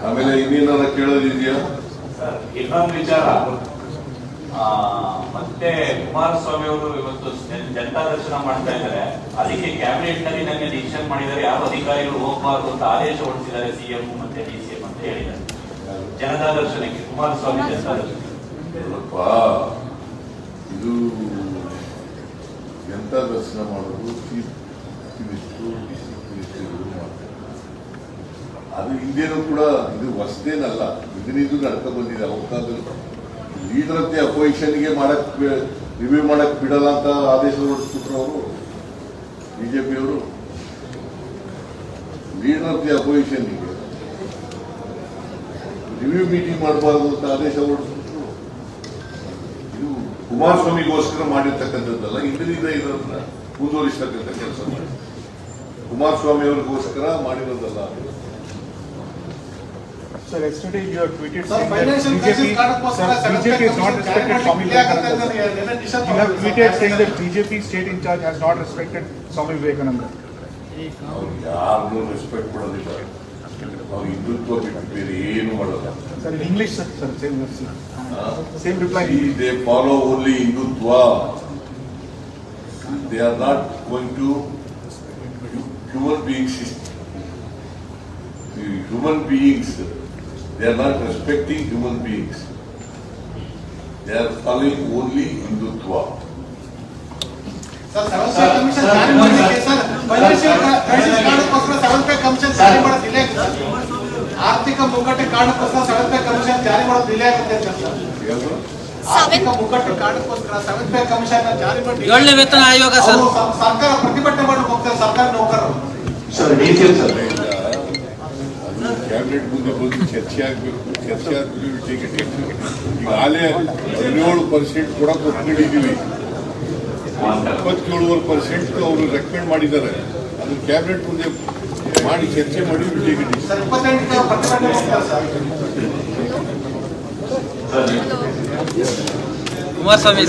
ಆಮೇಲೆ ಇನ್ನೇನಾರ ಕೇಳೋದಿದೆಯಾ? ಇನ್ನೊಂದು ವಿಚಾರ, ಮತ್ತೆ ಕುಮಾರಸ್ವಾಮಿ ಅವರು ಇವತ್ತು ಜನತಾ ದರ್ಶನ ಮಾಡ್ತಾ ಇದ್ದಾರೆ. ಅದಕ್ಕೆ ಕ್ಯಾಬಿನೆಟ್ ನಲ್ಲಿ ನನಗೆ ಡಿಸಿಷನ್ ಮಾಡಿದ್ದಾರೆ, ಯಾವ ಅಧಿಕಾರಿಗಳು ಹೋಗಬಾರ್ದು ಅಂತ ಆದೇಶ ಹೊರಡಿಸಿದ್ದಾರೆ ಸಿಎಂ ಮತ್ತೆ ಡಿಸಿಎಂ ಅಂತ ಹೇಳಿದ್ದಾರೆ. ಜನತಾ ದರ್ಶನಕ್ಕೆ ಕುಮಾರಸ್ವಾಮಿ ಜನತಾ ದರ್ಶನ ಇದು ಜನತಾ ದರ್ಶನ ಮಾಡೋದು ಚೀಫ್ ಮಿನಿಸ್ಟರ್ ಮಾಡ್ತಾರೆ. ಅದು ಹಿಂದೇನೂ ಕೂಡ ಇದು ಹೊಸದೇನಲ್ಲ, ಇದನ್ನಿದು ನಡ್ಕೊ ಬಂದಿದೆ. ಅವಕಾಶದಲ್ಲಿ ಲೀಡರ್ ಅಂತ ಅಪೋಸಿಷನ್ಗೆ ಮಾಡಕ್ ರಿವ್ಯೂ ಮಾಡಕ್ ಬಿಡಲ್ಲ ಅಂತ ಆದೇಶ ಹೊರಡಿಸ್ಬಿಟ್ರು ಅವರು ಬಿಜೆಪಿಯವರು. ಲೀಡರ್ ಅಂತ ಅಪೋಸಿಷನ್ಗೆ ರಿವ್ಯೂ ಮೀಟಿಂಗ್ ಮಾಡಬಾರ್ದು ಅಂತ ಆದೇಶ ಹೊರಡಿಸ್ಬಿಟ್ರು. ಇದು ಕುಮಾರಸ್ವಾಮಿಗೋಸ್ಕರ ಮಾಡಿರ್ತಕ್ಕಂಥದ್ದಲ್ಲ, ಹಿಂದಿನಿಂದ ಇದನ್ನ ಮುಂದುವರಿಸ್ತಕ್ಕಂಥ ಕೆಲಸ ಮಾಡಿ ಕುಮಾರಸ್ವಾಮಿ ಅವ್ರಿಗೋಸ್ಕರ ಮಾಡಿರೋದಲ್ಲ. Sir, yesterday you have tweeted saying that BJP has not respected Swami Vivekananda. You have tweeted saying that BJP state in charge has not respected Swami Vivekananda. ಅವ್ರು ಯಾರನ್ನೂ ರೆಸ್ಪೆಕ್ಟ್ ಮಾಡೋದಿಲ್ಲ. ಅವ್ರು ಹಿಂದುತ್ವ ಬಿಟ್ಟು ಬೇರೆ ಏನು ಮಾಡೋಲ್ಲ. Sir, in English, sir, same reply. They follow only Hindutva. They are not going to human beings. They are not respecting human beings. They are following only Hindutva. ಆರ್ಥಿಕ ಮುಗ್ಗಟ್ಟು ಕಾರಣಕ್ಕೋಸ್ಕರ 7th ಪೇ ಕಮಿಷನ್ ಜಾರಿ ಮಾಡೋದು delay ಆಗುತ್ತೆ ಅಂತ sir. ಆರ್ಥಿಕ ಮುಗ್ಗಟ್ಟು ಕಾರಣಕ್ಕೋಸ್ಕರ 7th pay commission ಜಾರಿ ಮಾಡಿ 7ನೇ ವೇತನ ಆಯೋಗ ಸರ್ ಸರ್ಕಾರ ಪ್ರತಿಭಟನೆ ಮಾಡಕ್ಕೆ ಹೋಗ್ತಾರೆ. ಸರ್ಕಾರಿ ನೌಕರರು ಸರ್ ಡಿಸಿಎಂ ಸರ್ ಕ್ಯಾಬಿನೆಟ್ ಮುಂದೆ ಬಂದು ಚರ್ಚೆ ಆಗಬೇಕು. ಚರ್ಚೆ ಆಗಲಿ ಈಗಾಗಲೇ 17% ಕೂಡ ಒಪ್ಕೊಂಡಿದ್ದೀವಿ. 27% ಅವರು ರೆಕಮೆಂಡ್ ಮಾಡಿದ್ದಾರೆ. ಅದು ಕ್ಯಾಬಿನೆಟ್ ಮುಂದೆ ಮಾಡಿ ಚರ್ಚೆ ಮಾಡಿ ಟಿಕೆಟ್ ಸರ್ 28 ಪ್ರತಿಭಟನೆ ಮಾಡ್ತಾರೆ ಸರ್. ಕುಮಾರಸ್ವಾಮಿ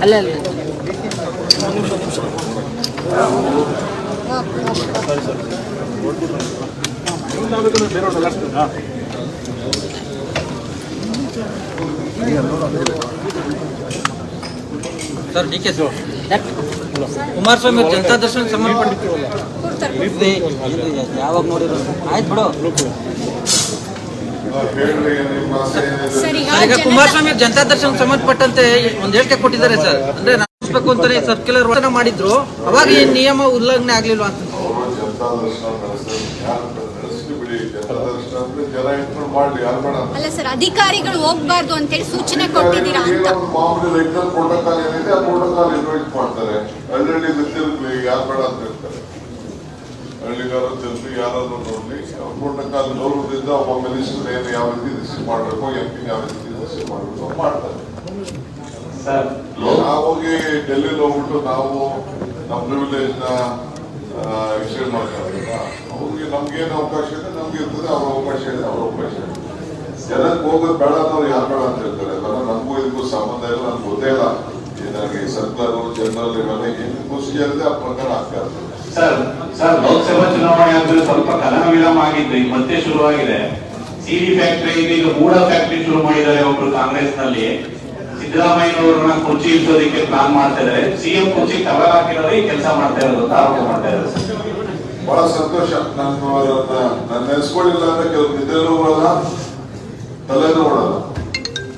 ಅಲ್ಲ sir D K Kumaraswamy Janata ದರ್ಶನ ಸಂಬಂಧಪಟ್ಟ ಯಾವಾಗ ನೋಡಿರೋ ಆಯ್ತು ಬಿಡು. ಈಗ ಕುಮಾರಸ್ವಾಮಿ ಜನತಾ ದರ್ಶನ ಸಂಬಂಧಪಟ್ಟಂತೆ ಒಂದ್ ಹೇಳಿಕೆ ಕೊಟ್ಟಿದ್ದಾರೆ ಸರ್. ಅಂದ್ರೆ ನಡೆಸಬೇಕು ಅಂತಾನೆ ಸರ್ಕ್ಯುಲರ್ ವಚನ ಮಾಡಿದ್ರು, ಅವಾಗ ಈ ನಿಯಮ ಉಲ್ಲಂಘನೆ ಆಗ್ಲಿಲ್ವಾ ಅಂತ. ಅಲ್ಲ ಸರ್, ಅಧಿಕಾರಿಗಳು ಹೋಗ್ಬಾರ್ದು ಅಂತ ಹೇಳಿ ಸೂಚನೆ ಕೊಟ್ಟಿದ್ದೀರಾ ಅಂತ. ಮಾಮೂಲಿ ಪ್ರೋಟೋಕಾಲ್ ಏನಿದೆ ಆ ಪ್ರೋಟೋಕಾಲ್ ಇನ್ವೈಟ್ ಮಾಡ್ತಾರೆ. ಹಳ್ಳಿ ತಿರುಗ್ಲಿ, ಯಾರು ಬೇಡ ಅಂತ ಹೇಳ್ತಾರೆ. ಹಳ್ಳಿಗಾರ ತಿರುಗಿ ಯಾರಾದ್ರೂ ನೋಡ್ಲಿ, ಪ್ರೋಟೋಕಾಲ್ ಗೌರವದಿಂದ ಒಬ್ಬ ಮಿನಿಸ್ಟರ್ ಏನು ಯಾವ ರೀತಿ ರಿಸೀವ್ ಮಾಡಬೇಕು, ಎಂಪಿ ಯಾವ ರೀತಿ ರಿಸೀವ್ ಮಾಡಬೇಕು ಮಾಡ್ತಾರೆ. ನಾವೋಗಿ ಡೆಲ್ಲಿಲಿ ಹೋಗ್ಬಿಟ್ಟು ನಾವು ನಮ್ಮ ಪ್ರಿವಿಲೇಜ್ ನ ವಿಷಯ ಮಾಡ್ತಾರಲ್ಲ, ಅವ್ರಿಗೆ ನಮ್ಗೇನು ಅವಕಾಶ ಇದೆ ನಮ್ಗೆ ಇರ್ತದೆ, ಅವ್ರ ಅವಕಾಶ ಇದೆ ಅವ್ರ ಅವಕಾಶ ಇದೆ. ಜನಕ್ಕೆ ಹೋಗೋದು ಬೇಡ ಅನ್ನೋರು ಯಾರು ಬೇಡ ಅಂತ ಹೇಳ್ತಾರೆ. ನಮಗೂ ಇದಕ್ಕೂ ಸಂಬಂಧ ಇಲ್ಲ, ನನ್ಗೆ ಗೊತ್ತೇ ಇಲ್ಲ. ನನಗೆ ಸರ್ಕಾರ ಜನರಲ್ ಇವೆಲ್ಲ ಏನು ಪ್ರೊಸೀಜರ್ ಇದೆ ಆ ಪ್ರಕಾರ ಆಗ್ತಾ ಇರ್ತದೆ. ಸರ್ ಲೋಕಸಭಾ ಚುನಾವಣೆ ಆದ್ರೆ ಸ್ವಲ್ಪ ಕಲನ ವಿರಾಮ ಆಗಿದ್ದು, ಈಗ ಮತ್ತೆ ಶುರುವಾಗಿದೆ. ಸಿಡಿ ಫ್ಯಾಕ್ಟರಿ ಈಗ ಮೂಡ ಫ್ಯಾಕ್ಟರಿ ಶುರು ಮಾಡಿದ್ದಾರೆ ಒಬ್ರು ಕಾಂಗ್ರೆಸ್ ನಲ್ಲಿ. ಸಿದ್ದರಾಮಯ್ಯನವ್ರನ್ನ ಕುರ್ಚಿ ಇಳಿಸೋದಕ್ಕೆ ಪ್ಲಾನ್ ಮಾಡ್ತಾ ಇದ್ದಾರೆ. ಸಿಎಂ ಕುರ್ಚಿ ಟವರ್ ಹಾಕಿರೋದೇ ಈ ಕೆಲಸ ಮಾಡ್ತಾ ಇರೋದು ಅಂತ ಆರೋಪ ಮಾಡ್ತಾ ಇದ್ದಾರೆ. ಬಹಳ ಸಂತೋಷ. ನನ್ನ ನೆನೆಸ್ಕೊಳ್ಳಿಲ್ಲ ಅಂದ್ರೆ ಕೆಲವು ನಿದ್ದೆಲ್ಲೂ ಬರಲ್ಲ.